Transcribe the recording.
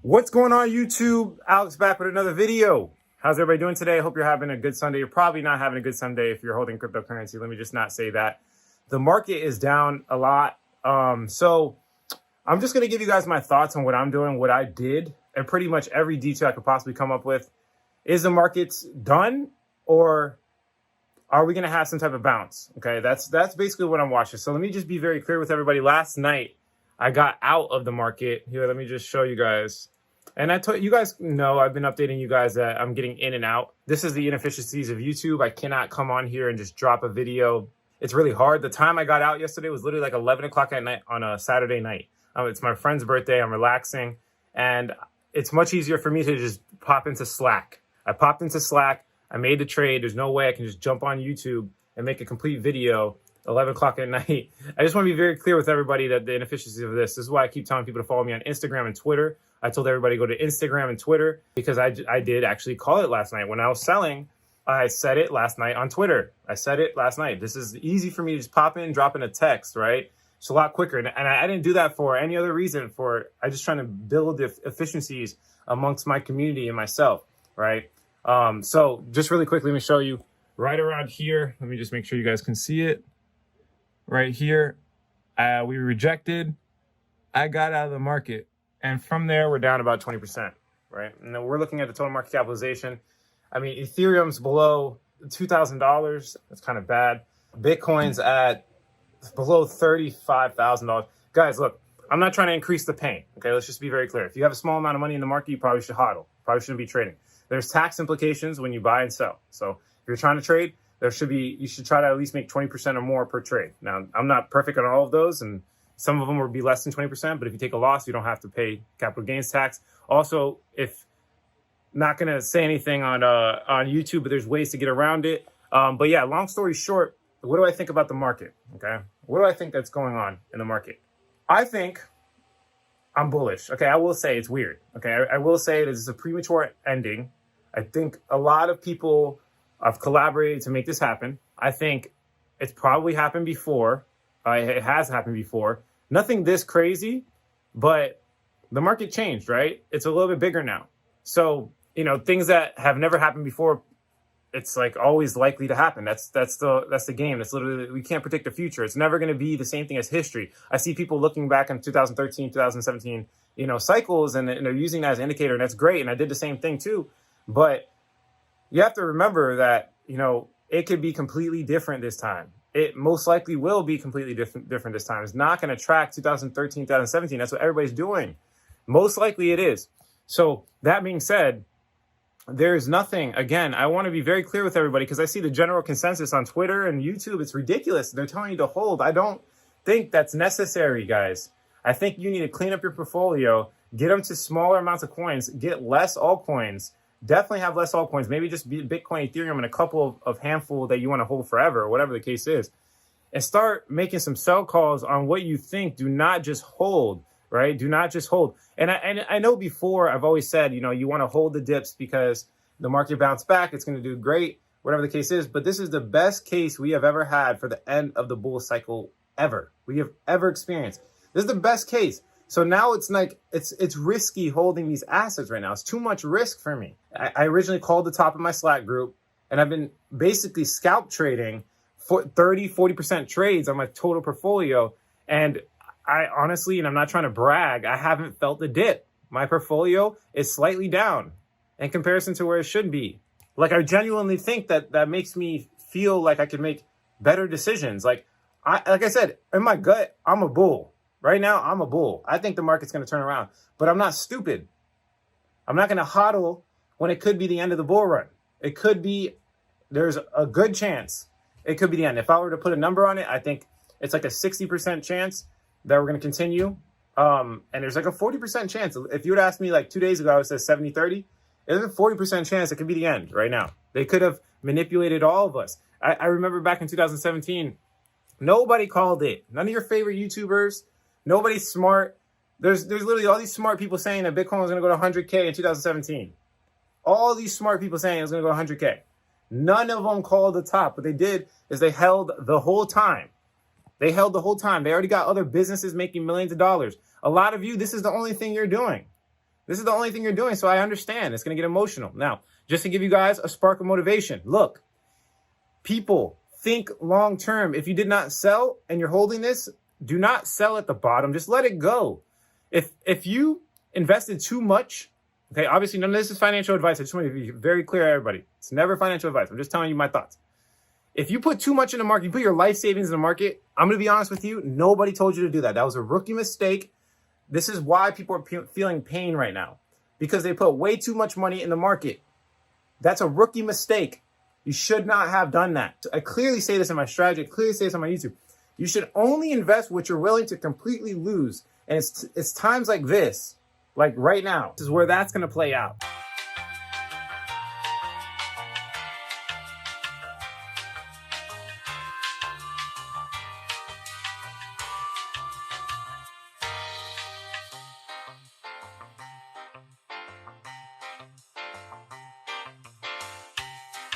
What's going on, YouTube? Alex back with another video. How's everybody doing today? I hope you're having a good Sunday. You're probably not having a good Sunday if you're holding cryptocurrency. Let me just not say that. The market is down a lot. So I'm just going to give you guys my thoughts on what I'm doing, what I did, and pretty much every detail I could possibly come up with. Is the markets done, or are we going to have some type of bounce? Okay, that's basically what I'm watching. So let me just be very clear with everybody. Last night, I got out of the market. Here, let me just show you guys. And I told you guys know I've been updating you guys that I'm getting in and out. This is the inefficiencies of YouTube. I cannot come on here and just drop a video. It's really hard. The time I got out yesterday was literally like 11 o'clock at night on a Saturday night. It's my friend's birthday. I'm relaxing. And it's much easier for me to just pop into Slack. I popped into Slack. I made the trade. There's no way I can just jump on YouTube and make a complete video 11 o'clock at night. I just want to be very clear with everybody that the inefficiency of this is why I keep telling people to follow me on Instagram and Twitter. I told everybody to go to Instagram and Twitter because I did actually call it last night. When I was selling, I said it last night on Twitter. I said it last night. This is easy for me to just pop in, drop in a text, right? It's a lot quicker. And I didn't do that for any other reason. I just trying to build efficiencies amongst my community and myself, right? So just really quickly, let me show you right around here. Let me just make sure you guys can see it. Right here, we rejected. I got out of the market. And from there, we're down about 20%, right? And then we're looking at the total market capitalization. I mean, Ethereum's below $2,000. That's kind of bad. Bitcoin's at below $35,000. Guys, look, I'm not trying to increase the pain, okay? Let's just be very clear. If you have a small amount of money in the market, you probably should hodl. Probably shouldn't be trading. There's tax implications when you buy and sell. So if you're trying to trade, you should try to at least make 20% or more per trade. Now, I'm not perfect on all of those, and some of them will be less than 20%, but if you take a loss, you don't have to pay capital gains tax. Also, if not going to say anything on YouTube, but there's ways to get around it. But yeah, long story short, what do I think about the market? Okay. What do I think that's going on in the market? I think I'm bullish. Okay. I will say it's weird. Okay. I will say it is a premature ending. I think a lot of people have collaborated to make this happen. I think it's probably happened before. It has happened before. Nothing this crazy, but the market changed, right? It's a little bit bigger now. So, things that have never happened before, it's like always likely to happen. That's the game. That's literally, we can't predict the future. It's never going to be the same thing as history. I see people looking back in 2013, 2017, cycles, and they're using that as an indicator, and that's great. And I did the same thing too. But you have to remember that, it could be completely different this time. It most likely will be completely different this time. It's not going to track 2013, 2017. That's what everybody's doing. Most likely it is. So that being said, there's nothing, again, I want to be very clear with everybody because I see the general consensus on Twitter and YouTube. It's ridiculous. They're telling you to hold. I don't think that's necessary, guys. I think you need to clean up your portfolio, get them to smaller amounts of coins, get less altcoins. Definitely have less altcoins, maybe just Bitcoin, Ethereum, and a couple of handful that you want to hold forever, or whatever the case is. And start making some sell calls on what you think. Do not just hold, right? Do not just hold. And I know before I've always said, you want to hold the dips because the market bounced back. It's going to do great, whatever the case is. But this is the best case we have ever had for the end of the bull cycle ever. We have ever experienced. This is the best case. So now it's like, it's risky holding these assets right now. It's too much risk for me. I originally called the top of my Slack group, and I've been basically scalp trading for 30-40% trades on my total portfolio. And I honestly, and I'm not trying to brag, I haven't felt the dip. My portfolio is slightly down in comparison to where it should be. Like, I genuinely think that makes me feel like I could make better decisions. Like I said, in my gut, I'm a bull. Right now, I'm a bull. I think the market's going to turn around, but I'm not stupid. I'm not going to hodl when it could be the end of the bull run. It could be, there's a good chance it could be the end. If I were to put a number on it, I think it's like a 60% chance that we're going to continue. And there's like a 40% chance. If you would ask me like 2 days ago, I would say 70-30. There's a 40% chance it could be the end right now. They could have manipulated all of us. I remember back in 2017, nobody called it. None of your favorite YouTubers. Nobody's smart. There's literally all these smart people saying that Bitcoin was going to go to 100K in 2017. All these smart people saying it was going to go 100K. None of them called the top. What they did is they held the whole time. They held the whole time. They already got other businesses making millions of dollars. A lot of you, this is the only thing you're doing. This is the only thing you're doing, so I understand. It's going to get emotional. Now, just to give you guys a spark of motivation, look, people think long term. If you did not sell and you're holding this, do not sell at the bottom. Just let it go. If you invested too much, okay, obviously none of this is financial advice. I just want to be very clear to everybody. It's never financial advice. I'm just telling you my thoughts. If you put too much in the market, you put your life savings in the market, I'm going to be honest with you, nobody told you to do that. That was a rookie mistake. This is why people are feeling pain right now, because they put way too much money in the market. That's a rookie mistake. You should not have done that. I clearly say this in my strategy. I clearly say this on my YouTube. You should only invest what you're willing to completely lose. And it's times like this, like right now, this is where that's going to play out.